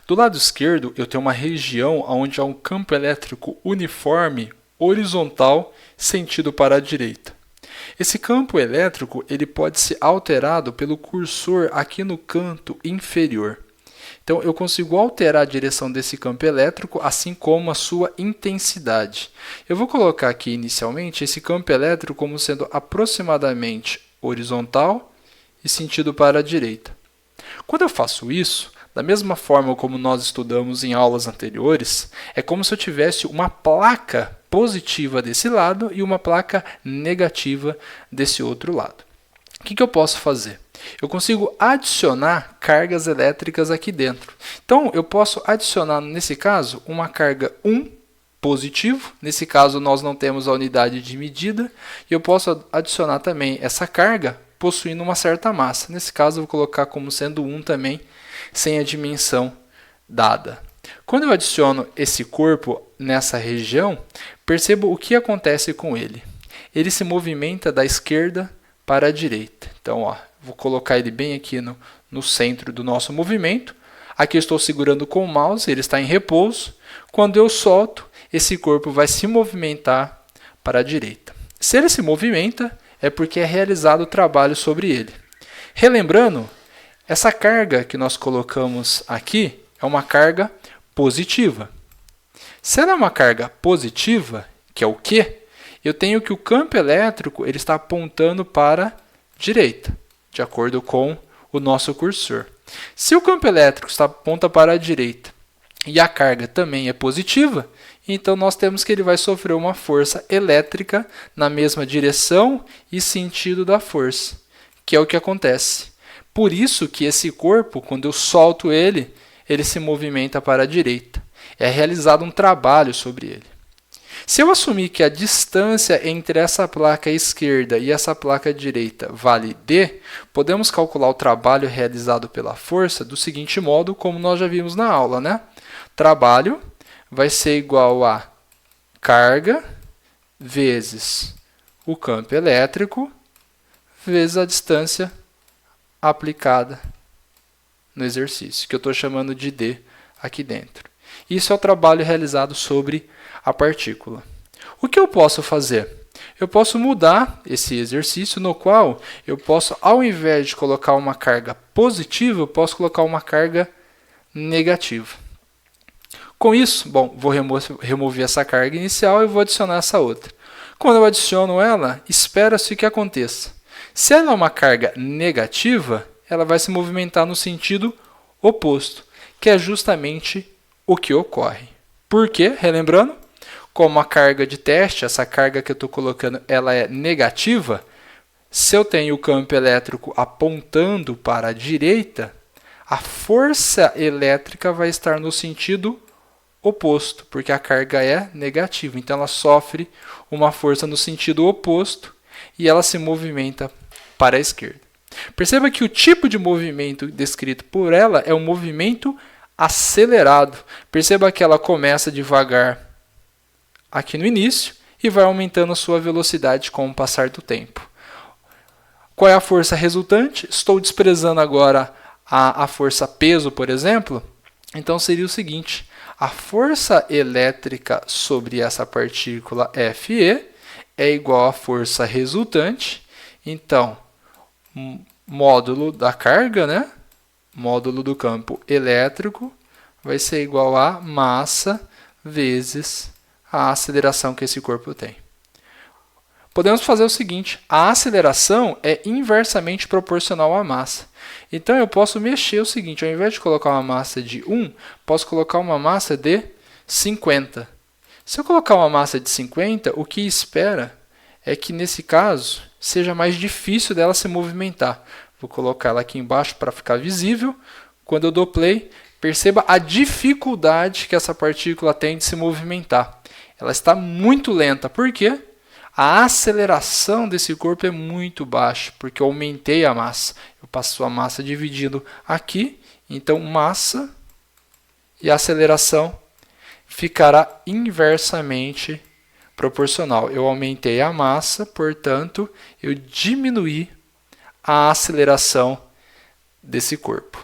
Do lado esquerdo, eu tenho uma região onde há um campo elétrico uniforme, horizontal, sentido para a direita. Esse campo elétrico ele pode ser alterado pelo cursor aqui no canto inferior. Então, eu consigo alterar a direção desse campo elétrico, assim como a sua intensidade. Eu vou colocar aqui inicialmente esse campo elétrico como sendo aproximadamente horizontal e sentido para a direita. Quando eu faço isso, da mesma forma como nós estudamos em aulas anteriores, é como se eu tivesse uma placa positiva desse lado e uma placa negativa desse outro lado. O que eu posso fazer? Eu consigo adicionar cargas elétricas aqui dentro. Então, eu posso adicionar, nesse caso, uma carga 1 positivo. Nesse caso, nós não temos a unidade de medida. E eu posso adicionar também essa carga possuindo uma certa massa. Nesse caso, eu vou colocar como sendo 1 também, sem a dimensão dada. Quando eu adiciono esse corpo nessa região, percebo o que acontece com ele. Ele se movimenta da esquerda para a direita. Então, vou colocar ele bem aqui no centro do nosso movimento. Aqui eu estou segurando com o mouse, ele está em repouso. Quando eu solto, esse corpo vai se movimentar para a direita. Se ele se movimenta, é porque é realizado o trabalho sobre ele. Relembrando, essa carga que nós colocamos aqui é uma carga positiva. Se ela é uma carga positiva, que é o quê? Eu tenho que o campo elétrico ele está apontando para a direita, de acordo com o nosso cursor. Se o campo elétrico aponta para a direita e a carga também é positiva, então nós temos que ele vai sofrer uma força elétrica na mesma direção e sentido da força, que é o que acontece. Por isso que esse corpo, quando eu solto ele, ele se movimenta para a direita. É realizado um trabalho sobre ele. Se eu assumir que a distância entre essa placa esquerda e essa placa direita vale d, podemos calcular o trabalho realizado pela força do seguinte modo, como nós já vimos na aula, né? Trabalho vai ser igual a carga vezes o campo elétrico vezes a distância aplicada no exercício, que eu estou chamando de d aqui dentro. Isso é o trabalho realizado sobre a partícula. O que eu posso fazer? Eu posso mudar esse exercício no qual eu posso, ao invés de colocar uma carga positiva, eu posso colocar uma carga negativa. Com isso, vou remover essa carga inicial e vou adicionar essa outra. Quando eu adiciono ela, espera-se que aconteça. Se ela é uma carga negativa, ela vai se movimentar no sentido oposto, que é justamente o que ocorre. Por quê? Relembrando, como a carga de teste, essa carga que eu estou colocando, ela é negativa, se eu tenho o campo elétrico apontando para a direita, a força elétrica vai estar no sentido oposto, porque a carga é negativa. Então, ela sofre uma força no sentido oposto e ela se movimenta para a esquerda. Perceba que o tipo de movimento descrito por ela é um movimento acelerado. Perceba que ela começa devagar aqui no início e vai aumentando a sua velocidade com o passar do tempo. Qual é a força resultante? Estou desprezando agora a força peso, por exemplo. Então seria o seguinte, a força elétrica sobre essa partícula Fe é igual à força resultante. Então, módulo da carga, né? Módulo do campo elétrico vai ser igual a massa vezes a aceleração que esse corpo tem. Podemos fazer o seguinte, a aceleração é inversamente proporcional à massa. Então, eu posso mexer o seguinte, ao invés de colocar uma massa de 1, posso colocar uma massa de 50. Se eu colocar uma massa de 50, o que espera é que, nesse caso, seja mais difícil dela se movimentar. Vou colocar ela aqui embaixo para ficar visível. Quando eu dou play, perceba a dificuldade que essa partícula tem de se movimentar. Ela está muito lenta. Por quê? A aceleração desse corpo é muito baixa, porque eu aumentei a massa. Eu passo a massa dividindo aqui, então massa e aceleração ficará inversamente proporcional. Eu aumentei a massa, portanto, eu diminuí a aceleração desse corpo.